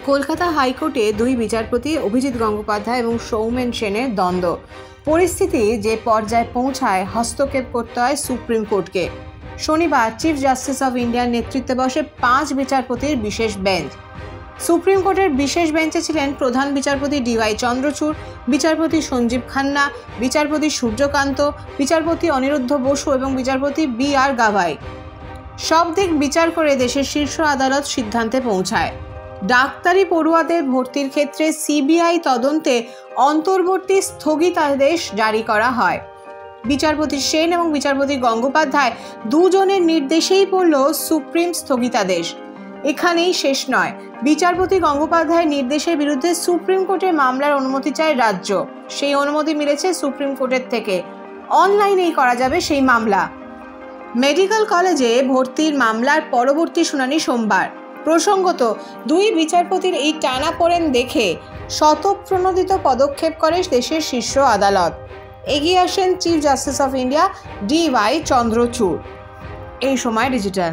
কলকাতা হাইকোর্টে দুই বিচারপতি অভিজিৎ গঙ্গোপাধ্যায় এবং সৌমেন সেনের দ্বন্দ্ব। পরিস্থিতি যে পর্যায়ে পৌঁছায় হস্তক্ষেপ করতে হয় সুপ্রিম কোর্টকে। শনিবার চিফ জাস্টিস অফ ইন্ডিয়ার নেতৃত্বে বসে 5 বিচারপতির বিশেষ বেঞ্চ। সুপ্রিম কোর্টের বিশেষ বেঞ্চে ছিলেন প্রধান বিচারপতি DY চন্দ্রচূড়, বিচারপতি সঞ্জীব খান্না, বিচারপতি সূর্যকান্ত, বিচারপতি অনিরুদ্ধ বসু এবং বিচারপতি BR গাভাই। সব দিক বিচার করে দেশের শীর্ষ আদালত সিদ্ধান্তে পৌঁছায়। ডাক্তারি পড়ুয়াদের ভর্তির ক্ষেত্রে CBI তদন্তে অন্তর্বর্তী স্থগিতাদেশ জারি করা হয়। বিচারপতি সেন এবং বিচারপতি গঙ্গোপাধ্যায় দুজনের নির্দেশেই পড়ল সুপ্রিম স্থগিতাদেশ। এখানেই শেষ নয়, বিচারপতি গঙ্গোপাধ্যায়ের নির্দেশের বিরুদ্ধে সুপ্রিম কোর্টে মামলার অনুমতি চায় রাজ্য। সেই অনুমতি মিলেছে সুপ্রিম কোর্টের থেকে। অনলাইনেই করা যাবে সেই মামলা। মেডিকেল কলেজে ভর্তির মামলার পরবর্তী শুনানি সোমবার। প্রসঙ্গত, দুই বিচারপতির এই টানাপোড়েন দেখে স্বতঃপ্রণোদিত পদক্ষেপ করে দেশের শীর্ষ আদালত। এগিয়ে আসেন chief justice of India DY Chandrachud. এই সময় ডিজিটাল।